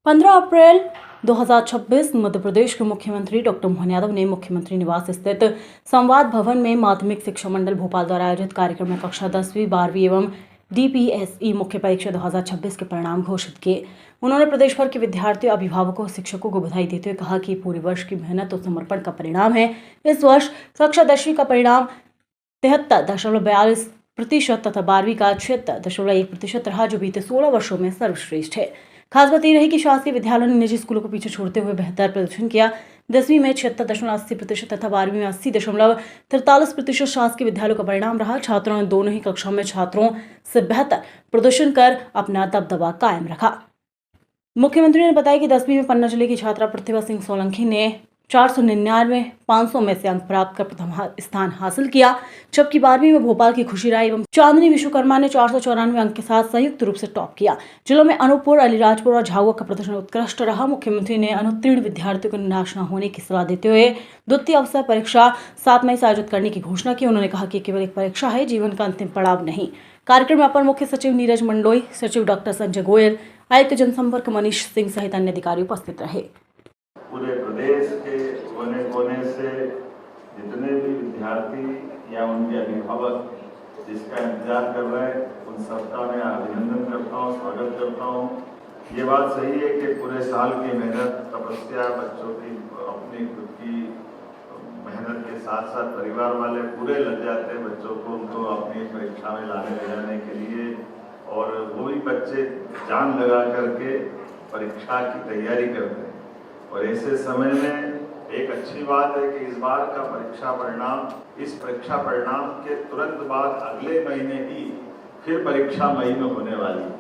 15 अप्रैल 2026 मध्य प्रदेश के मुख्यमंत्री डॉक्टर मोहन यादव ने मुख्यमंत्री निवास स्थित संवाद भवन में माध्यमिक शिक्षा मंडल भोपाल द्वारा आयोजित कार्यक्रम में कक्षा 10वीं 12वीं एवं DPSE मुख्य परीक्षा 2026 के परिणाम घोषित किए। उन्होंने प्रदेश भर के विद्यार्थियों, अभिभावकों और शिक्षकों को बधाई देते हुए कहा कि पूरे वर्ष की मेहनत और समर्पण का परिणाम है। इस वर्ष कक्षा 10वीं का परिणाम 73.42% तथा 12वीं का 76.1% रहा, जो बीते 16 वर्षों में सर्वश्रेष्ठ है। खास बात यह रही कि शासकीय विद्यालयों ने निजी स्कूलों को पीछे छोड़ते हुए बेहतर प्रदर्शन किया। 10वीं में 76.80% तथा 12वीं में 80.43% शासकीय विद्यालयों का परिणाम रहा। छात्रों ने दोनों ही कक्षाओं में छात्रों से बेहतर प्रदर्शन कर अपना दबदबा कायम रखा। मुख्यमंत्री ने बताया कि 10वीं में पन्ना जिले की छात्रा प्रतिभा सिंह सोलंकी ने 499/500 में से अंक प्राप्त कर प्रथम स्थान हासिल किया, जबकि 12वीं में भोपाल की खुशी राय एवं चांदनी विश्वकर्मा ने 494 अंक के साथ संयुक्त रूप से टॉप किया। जिलों में अनूपपुर, अलीराजपुर और झाबुआ का प्रदर्शन उत्कृष्ट रहा। मुख्यमंत्री ने अनुत्तीर्ण विद्यार्थियों को निराश न होने की सलाह देते हुए द्वितीय अवसर परीक्षा 7 मई से आयोजित करने की घोषणा की। उन्होंने कहा कि केवल एक परीक्षा है, जीवन का अंतिम पड़ाव नहीं। कार्यक्रम में अपर मुख्य सचिव नीरज मंडलोई, सचिव डॉक्टर संजय गोयल, आयुक्त जनसंपर्क मनीष सिंह सहित अन्य अधिकारी उपस्थित रहे। पूरे प्रदेश के कोने कोने से जितने भी विद्यार्थी या उनके अभिभावक जिसका इंतजार कर रहे हैं, उन सबका मैं अभिनंदन करता हूँ, स्वागत करता हूँ। ये बात सही है कि पूरे साल की मेहनत, तपस्या, बच्चों की अपनी खुद की मेहनत के साथ साथ परिवार वाले पूरे लग जाते हैं बच्चों को उनको अपनी परीक्षा में लाने ले जाने के लिए, और वो भी बच्चे जान लगा करके परीक्षा की तैयारी करते हैं। और ऐसे समय में एक अच्छी बात है कि इस बार का इस परीक्षा परिणाम के तुरंत बाद अगले महीने ही फिर परीक्षा मई में होने वाली है।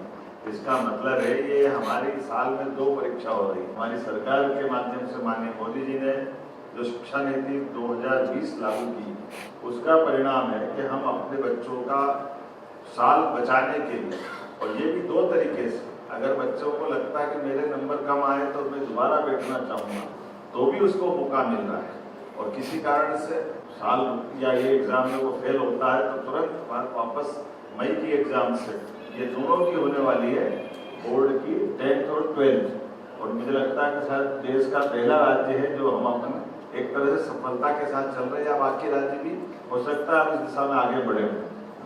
इसका मतलब है ये हमारी साल में 2 परीक्षा हो रही है। हमारी सरकार के माध्यम से माननीय मोदी जी ने जो शिक्षा नीति 2020 लागू की, उसका परिणाम है कि हम अपने बच्चों का साल बचाने के लिए, और ये भी 2 तरीके से, अगर बच्चों को लगता है कि मेरे नंबर कम आए तो मैं दोबारा बैठना चाहूँगा, तो भी उसको मौका मिल रहा है। और किसी कारण से साल या ये एग्जाम में वो फेल होता है तो तुरंत वापस मई की एग्जाम से ये दोनों की होने वाली है, बोर्ड की 10th और 12th। और मुझे लगता है कि शायद देश का पहला राज्य है जो हम अपने एक तरह से सफलता के साथ चल रहे हैं, या बाकी राज्य भी हो सकता है इस दिशा में आगे बढ़े।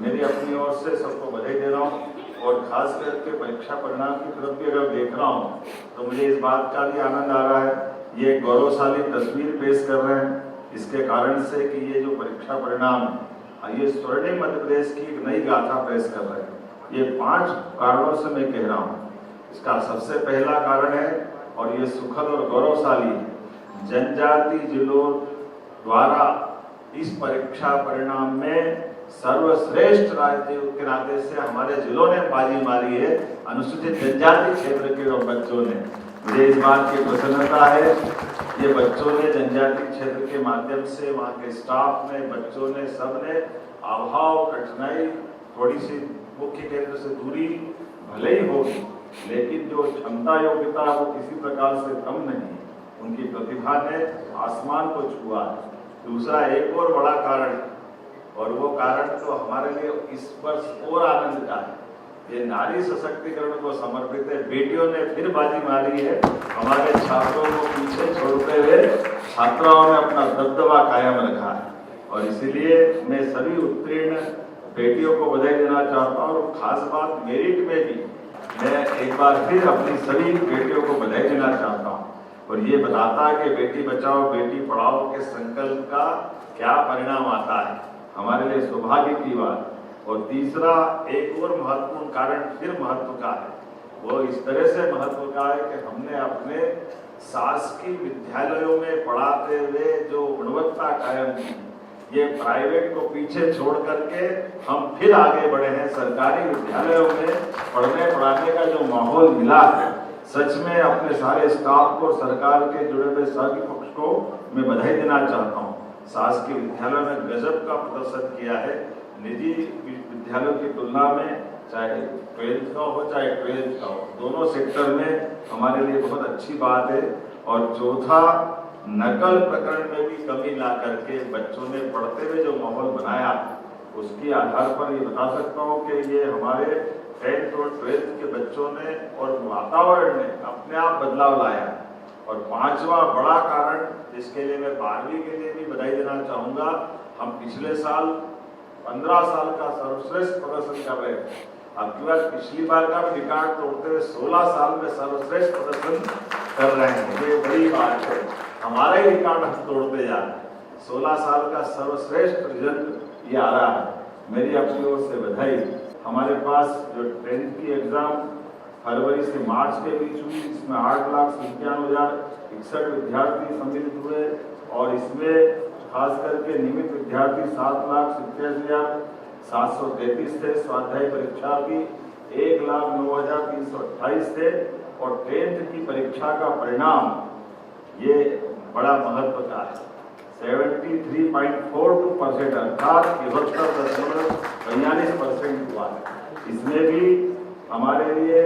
मेरी अपनी ओर से सबको बधाई दे रहा हूँ, और खास करके परीक्षा परिणाम की तरफ भी अगर देख रहा हूँ तो मुझे इस बात का भी आनंद आ रहा है, ये गौरवशाली तस्वीर पेश कर रहे हैं इसके कारण से कि ये जो परीक्षा परिणाम ये स्वर्णिम मध्य प्रदेश की एक नई गाथा पेश कर रहे हैं। ये 5 कारणों से मैं कह रहा हूँ। इसका सबसे पहला कारण है, और ये सुखद और गौरवशाली, जनजाति जिलों द्वारा इस परीक्षा परिणाम में सर्वश्रेष्ठ राज्य के नाते से हमारे जिलों ने बाजी मारी है, अनुसूचित जनजाति क्षेत्र के बच्चों ने। मुझे इस बात की प्रसन्नता है, ये बच्चों ने जनजाति क्षेत्र के माध्यम से, वहाँ के स्टाफ ने, बच्चों ने, सब ने अभाव, कठिनाई, थोड़ी सी मुख्य केंद्र से दूरी भले ही होगी, लेकिन जो क्षमता योग्यता वो किसी प्रकार से कम नहीं, उनकी प्रतिभा ने आसमान को छुआ है। दूसरा एक और बड़ा कारण, और वो कारण तो हमारे लिए इस वर्ष और आनंद का है, ये नारी सशक्तिकरण को समर्पित है। बेटियों ने फिर बाजी मारी है, हमारे छात्रों को पीछे छोड़ते हुए छात्राओं ने अपना दबदबा कायम रखा है, और इसीलिए मैं सभी उत्तीर्ण बेटियों को बधाई देना चाहता हूँ। और खास बात, मेरिट में भी मैं एक बार फिर अपनी सभी बेटियों को बधाई देना चाहता हूँ, और ये बताता है कि बेटी बचाओ बेटी पढ़ाओ के संकल्प का क्या परिणाम आता है, हमारे लिए सौभाग्य की बात। और तीसरा एक और महत्वपूर्ण कारण फिर महत्व का है, वो इस तरह से महत्व का है कि हमने अपने शासकीय विद्यालयों में पढ़ाते हुए जो गुणवत्ता कायम की, ये प्राइवेट को पीछे छोड़ करके हम फिर आगे बढ़े हैं। सरकारी विद्यालयों में पढ़ने पढ़ाने का जो माहौल मिला है, सच में अपने सारे स्टाफ को, सरकार के जुड़े हुए सभी पक्ष को मैं बधाई देना चाहता हूँ। शासकीय विद्यालयों में गजब का प्रदर्शन किया है, निजी विद्यालयों की तुलना में, चाहे 12th का हो चाहे 12th का हो, दोनों सेक्टर में हमारे लिए बहुत अच्छी बात है। और चौथा, नकल प्रकरण में भी कमी ला करके बच्चों ने पढ़ते हुए जो माहौल बनाया, उसके आधार पर ये बता सकता हूँ कि ये हमारे 10th और 12th के बच्चों ने और वातावरण ने अपने आप बदलाव लाया। और पांचवा बड़ा कारण, जिसके लिए मैं 12वीं के लिए भी बधाई देना चाहूँगा, हम पिछले साल 15 साल का सर्वश्रेष्ठ प्रदर्शन कर रहे थे। अब की बार पिछली बार का भी रिकॉर्ड तोड़ते हुए 16 साल में सर्वश्रेष्ठ प्रदर्शन कर रहे हैं। ये बड़ी बात है, हमारा ही रिकॉर्ड हम तोड़ते जा रहे हैं। 16 साल का सर्वश्रेष्ठ रिजल्ट ये आ रहा है। मेरी अपनी ओर से बधाई। हमारे पास जो 10th की एग्जाम फरवरी से मार्च के बीच हुई, इसमें 8,97,061 विद्यार्थी सम्मिलित हुए और इसमें खास करके नियमित विद्यार्थी 7,87,733 थे। स्वाध्याय परीक्षार्थी 1,09,328 थे। और 10th की परीक्षा का परिणाम ये बड़ा महत्व का है। 73.42% अर्थात 72.42% हुआ है। इसमें भी हमारे लिए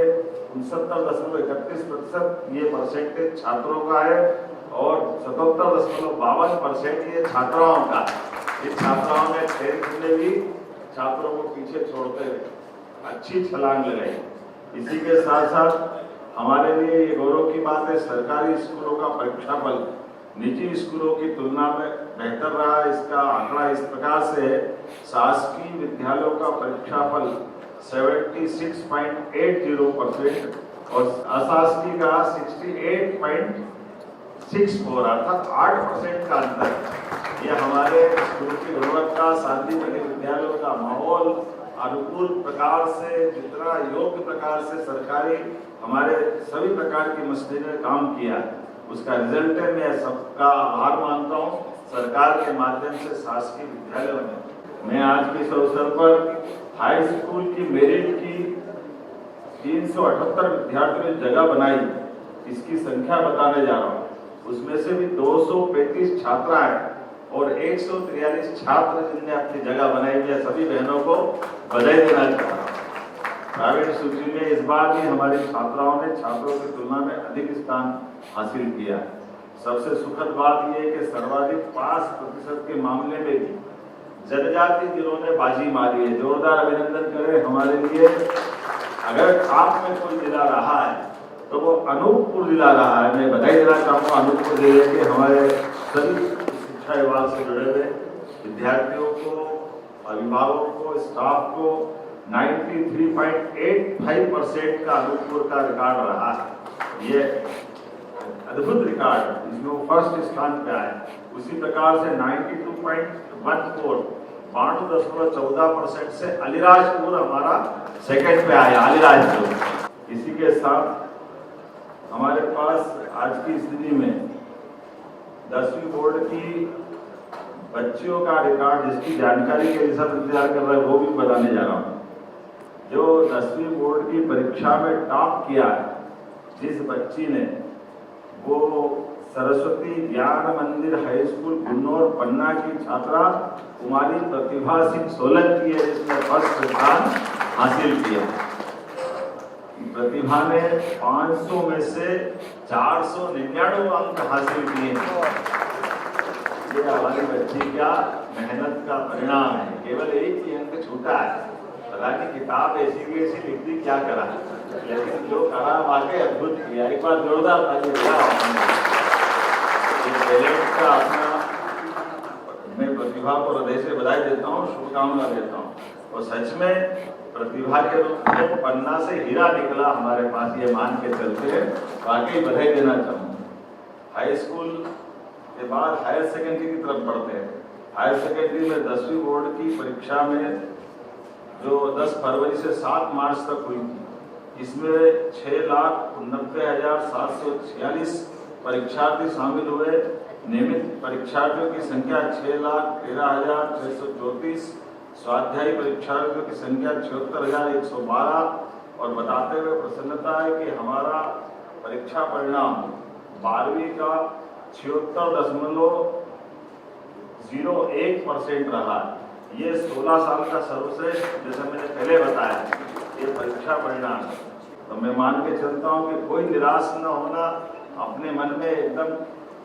69.31% ये परसेंटेज छात्रों का है और 77.52% ये छात्राओं का। इस छात्राओं ने 10th में भी छात्रों को पीछे छोड़ते हुए अच्छी छलांग लगाई। इसी के साथ साथ हमारे लिए ये गौरव की बात है, सरकारी स्कूलों का परीक्षाफल निजी स्कूलों की तुलना में बेहतर रहा। इसका आंकड़ा इस प्रकार से है, शासकीय विद्यालयों का परीक्षाफल 76.80% और अशासकीय का 68.64, अर्थात 8% का अंतर। ये हमारे स्कूल की गुणवत्ता, शांतिप्रिय विद्यालयों का माहौल अनुकूल प्रकार से, जितना योग्य प्रकार से सरकारी हमारे सभी प्रकार की मशीनरी ने काम किया, उसका रिजल्ट है। मैं सबका आभार मानता हूँ सरकार के माध्यम से शासकीय विद्यालयों में। मैं आज के इस अवसर पर हाई स्कूल की मेरिट की 378 विद्यार्थियों ने जगह बनाई, इसकी संख्या बताने जा रहा हूँ। उसमें से भी 235 छात्राएं और 143 छात्र जिनने अपनी जगह बनाई है, सभी बहनों को बधाई देना चाहता हूँ। प्राइवेट सूची में इस बार भी हमारी छात्राओं ने छात्रों की तुलना में अधिक स्थान हासिल किया। सबसे सुखद बात यह है कि सर्वाधिक 5% के मामले में भी जनजाति जिलों ने बाजी मारी है। जोरदार अभिनंदन करें हमारे लिए। अगर आप में कोई जिला रहा है तो वो अनूपपुर जिला रहा है। मैं बधाई देना चाहूँगा अनूपपुर जिले के हमारे सभी शिक्षा विभाग से जुड़े हुए विद्यार्थियों को, अभिभावकों को, स्टाफ को। 93.85% का अनूपपुर का रिकॉर्ड रहा है। ये अद्भुत रिकॉर्ड, इसमें वो फर्स्ट स्थान पे आए। उसी प्रकार से 92.14% से अलीराजपुर हमारा सेकंड पे आया, अलीराजपुर। इसी के साथ हमारे पास आज की स्थिति में 10वीं बोर्ड की बच्चियों का रिकॉर्ड, जिसकी जानकारी के लिए सब इंतजार कर रहे हैं, वो भी बताने जा रहा हूँ। जो 10वीं बोर्ड की परीक्षा में टॉप किया है, जिस बच्ची ने, वो सरस्वती ज्ञान मंदिर हाई स्कूल गुन्नौर पन्ना की छात्रा कुमारी प्रतिभा सिंह सोलंकी है, जिसने फर्स्ट स्थान हासिल किया। प्रतिभा ने 500 में से 499 अंक हासिल किए। ये हमारी बच्ची का मेहनत का परिणाम है। केवल एक ही अंक छूटा है। पता नहीं किताब ऐसी की ऐसी लिख दी, क्या करा, लेकिन जो करा वाकई अद्भुत किया। एक बार जोरदार ताली बजाओ। मैं प्रतिभा को हृदय से बधाई देता हूँ, शुभकामना देता हूँ। और सच में प्रतिभा के रूप में पन्ना से हीरा निकला हमारे पास, ये मान के चलते हैं। वाकई बधाई देना चाहूँगा। हाई स्कूल के बाद हायर सेकेंडरी की तरफ बढ़ते हैं। हायर सेकेंडरी में 10वीं बोर्ड की परीक्षा में जो 10 फरवरी से 7 मार्च तक हुई थी, इसमें 6,90,746 परीक्षार्थी शामिल हुए। नियमित परीक्षार्थियों की संख्या 6,13,634, स्वाध्यायी परीक्षार्थियों की संख्या 76,112। और बताते हुए प्रसन्नता है कि हमारा परीक्षा परिणाम 12वीं का 76.01% रहा। ये 16 साल का सर्वश्रेष्ठ, जैसे मैंने पहले बताया, ये परीक्षा परिणाम। तो मैं मान के चलता हूँ कि कोई निराश न होना, अपने मन में एकदम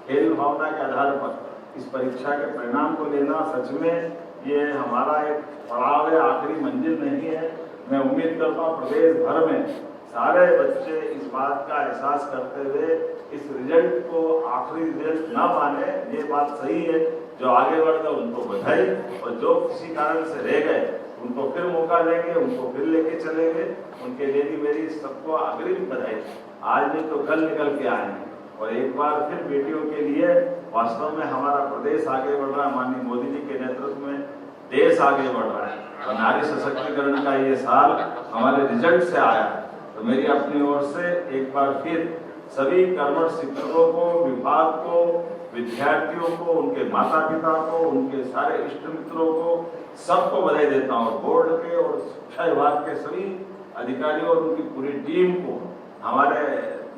खेल भावना के आधार पर इस परीक्षा के परिणाम को लेना। सच में ये हमारा एक पड़ाव है, आखिरी मंजिल नहीं है। मैं उम्मीद करता हूँ प्रदेश भर में सारे बच्चे इस बात का एहसास करते हुए इस रिजल्ट को आखिरी रिजल्ट ना माने, ये बात सही है। जो आगे बढ़ गए उनको बधाई, और जो किसी कारण से रह गए उनको फिर मौका देंगे, उनको फिर लेके चलेंगे। उनके लिए भी मेरी सबको अग्रिम बधाई। आज नहीं तो कल निकल के आएंगे, और एक बार फिर बेटियों के लिए वास्तव में हमारा प्रदेश आगे बढ़ रहा है। माननीय मोदी जी के नेतृत्व में देश आगे बढ़ रहा है, और नारी सशक्तिकरण का ये साल हमारे रिजल्ट से आया है। तो मेरी अपनी ओर से एक बार फिर सभी कर्मठ शिक्षकों को, विभाग को, विद्यार्थियों को, उनके माता पिता को, उनके सारे इष्ट मित्रों को, सबको बधाई देता हूँ। बोर्ड के और शिक्षा विभाग के सभी अधिकारियों और उनकी पूरी टीम को, हमारे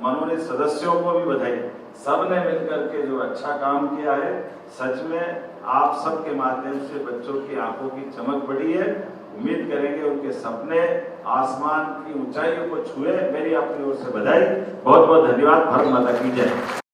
मनोनीत सदस्यों को भी बधाई। सबने मिलकर के जो अच्छा काम किया है, सच में आप सबके माध्यम से बच्चों की आंखों की चमक बढ़ी है। उम्मीद करेंगे उनके सपने आसमान की ऊंचाइयों को छुए। मेरी अपनी ओर से बधाई। बहुत बहुत धन्यवाद। भारत माता की जय।